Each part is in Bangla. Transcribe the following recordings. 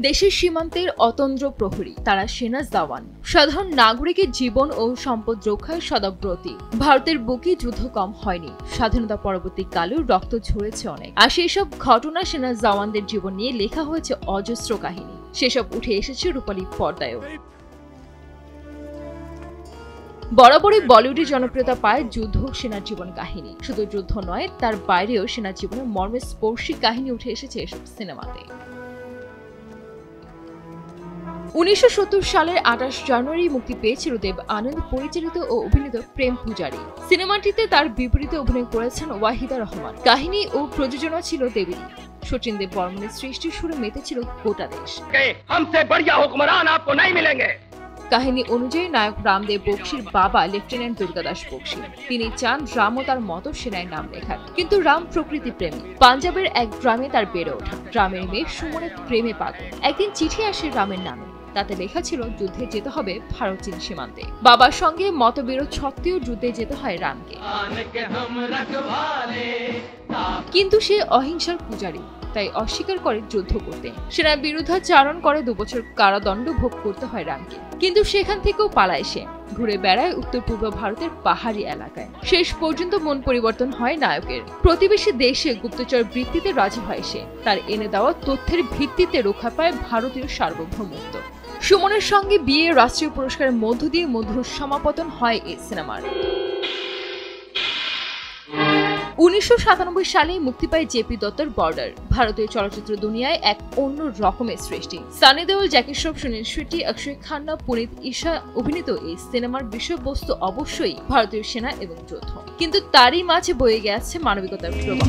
দেশের সীমান্তের অতন্দ্র প্রহরী, তারা সেনা জওয়ান, সাধারণ নাগরিকের জীবন ও সম্পদ রক্ষায় সদাব্রতী। ভারতের বুকে যুদ্ধ কম হয়নি, স্বাধীনতা পরবর্তী কালেও রক্ত ঝরেছে অনেক। আর সেসব ঘটনা সেনা জওয়ানদের জীবন নিয়ে লেখা হয়েছে অজস্র কাহিনী। সেসব উঠে এসেছে রূপালী পর্দায়ও। বরাবরই বলিউডে জনপ্রিয়তা পায় যুদ্ধ সেনার জীবন কাহিনী। শুধু যুদ্ধ নয়, তার বাইরেও সেনা জীবনের মর্মস্পর্শী কাহিনী উঠে এসেছে এসব সিনেমাতে। 1970 সালের 28 জানুয়ারি মুক্তি পেয়েছিল দেব আনন্দ পরিচালিত ও অভিনীত প্রেম পূজারী। সিনেমাটিতে তার বিপরীতে অভিনয় করেছেন ওয়াহিদা রহমান। কাহিনী ও প্রযোজনা ছিল দেবেরই। শচীন দেব বর্মনের সৃষ্টির সুরে মেতেছিল গোটা দেশ। কাহিনী অনুযায়ী নায়ক রামদেব বক্সির বাবা লেফটেন্যান্ট দুর্গাদাস বক্সি। তিনি চান রামও তার মতো সেনায় নাম লেখান, কিন্তু রাম প্রকৃতি প্রেমী। পাঞ্জাবের এক গ্রামে তার বেড়ে ওঠা। গ্রামের মেয়ে সুমনের প্রেমে পাগল। একদিন চিঠি আসে রামের নামে। তাতে লেখা ছিল যুদ্ধে যেতে হবে ভারত চীন সীমান্তে। বাবার সঙ্গে মতবিরোধ সত্ত্বেও যুদ্ধে যেতে হয় রামকে। কিন্তু সে অহিংসার পূজারী, তাই অস্বীকার করে যুদ্ধ করতে। সেনার বিরুদ্ধাচারণ করে 2 বছর কারাদণ্ড ভোগ করতে হয় রামকে। কিন্তু সেখান থেকেও পালায় সে, ঘুরে বেড়ায় উত্তর পূর্ব ভারতের পাহাড়ি এলাকায়। শেষ পর্যন্ত মন পরিবর্তন হয় নায়কের। প্রতিবেশী দেশে গুপ্তচর বৃত্তিতে রাজি হয় সে। তার এনে দেওয়া তথ্যের ভিত্তিতে রক্ষা পায় ভারতীয় সার্বভৌমত্ব। সুমনের সঙ্গে বিয়ে, রাষ্ট্রীয় পুরস্কারের মধ্য দিয়ে মধুর সমাপতন হয় এই সিনেমার। 1997 সালে মুক্তি পায় জেপি দত্তর বর্ডার। ভারতীয় চলচ্চিত্র দুনিয়ায় এক অন্য রকমের সৃষ্টি। সানি দেওল, জ্যাকি শ্রফ, সুনীল শেট্টি, অক্ষয় খান্না, পুনিত ঈশা অভিনীত এই সিনেমার বিষয়বস্তু অবশ্যই ভারতীয় সেনা এবং যুদ্ধ, কিন্তু তারই মাঝে বয়ে গেছে মানবিকতার প্রবাহ।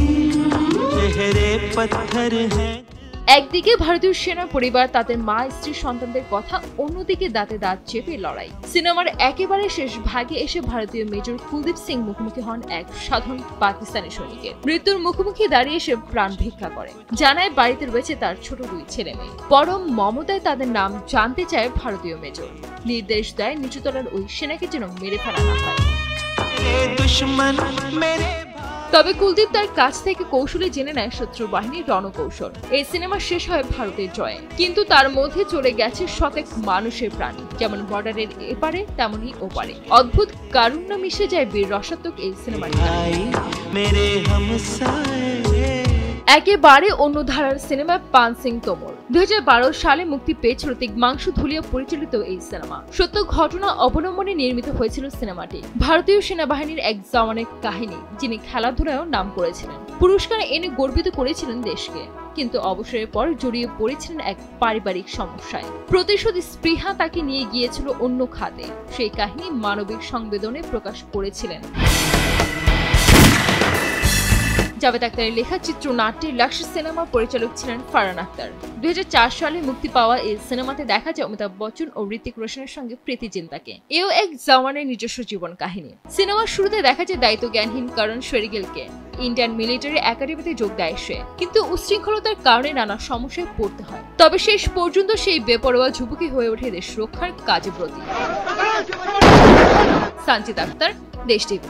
একদিকে ভারতীয় সেনা পরিবার, তাদের মা, স্ত্রী, সন্তানদের কথা, অন্যদিকে দাঁতে দাঁত চেপে লড়াই। সিনেমার একেবারে শেষ ভাগে এসে ভারতীয় মেজর কুলদীপ সিং মুখোমুখি হন এক সাধারণ পাকিস্তানি সৈনিকের। মৃত্যুর মুখোমুখি দাঁড়িয়ে সে প্রাণ ভিক্ষা করে। জানায় বাড়িতে রয়েছে তার ছোট 2 ছেলে মেয়ে। পরম মমতায় তাদের নাম জানতে চায় ভারতীয় মেজর। নির্দেশ দেয় নিচুতলার ওই সেনাকে যেন মেরে ফেলা না হয়। তবে কুলদীপ তার কাছ থেকে কৌশলে জেনে নেয় শত্রু বাহিনীর রণকৌশল। এই সিনেমা শেষ হয় ভারতের জয়ে, কিন্তু তার মধ্যে চলে গেছে শতেক মানুষের প্রাণ। যেমন বর্ডারের এপারে তেমনই ওপারে। অদ্ভুত কারুণ্য মিশে যায় বীর রসাত্মক এই সিনেমার। একেবারে অন্য ধারার সিনেমা পান সিং তোমর। 2012 সালে মুক্তি পেয়েছিল তিগ্মাংশু ধুলিয়া পরিচালিত এই সিনেমা। সত্য ঘটনা অবলম্বনে নির্মিত হয়েছিল সিনেমাটি। ভারতীয় সেনাবাহিনীর এক জওয়ানের কাহিনী, যিনি খেলাধুলায়ও নাম করেছিলেন। পুরস্কার এনে গর্বিত করেছিলেন দেশকে, কিন্তু অবসরের পর জড়িয়ে পড়েছিলেন এক পারিবারিক সমস্যায়। প্রতিশোধ স্পৃহা তাকে নিয়ে গিয়েছিল অন্য খাতে। সেই কাহিনী মানবিক সংবেদনে প্রকাশ করেছিলেন। জাভেদ আখতারের লেখা চিত্রনাট্যের লাক্স সিনেমা পরিচালক ছিলেন ফারহান আখতার। 2004 সালে মুক্তি পাওয়া এই সিনেমাতে দেখা যায় অমিতাভ বচ্চন ও ঋতিক রোশনের সঙ্গে প্রীতি জিন্তাকে। এও এক জওয়ানের নিজস্ব জীবন কাহিনী। সিনেমার শুরুতে দেখা যায় দায়িত্ব জ্ঞানহীন করণ শেরিগেলকে। ইন্ডিয়ান মিলিটারি একাডেমিতে যোগ দেয় সে, কিন্তু উচ্ছৃঙ্খলতার কারণে নানা সমস্যায় পড়তে হয়। তবে শেষ পর্যন্ত সেই বেপরোয়া যুবকই হয়ে ওঠে দেশ রক্ষার কাজে ব্রতী। সঞ্জিত আখতার, দেশ টিভি।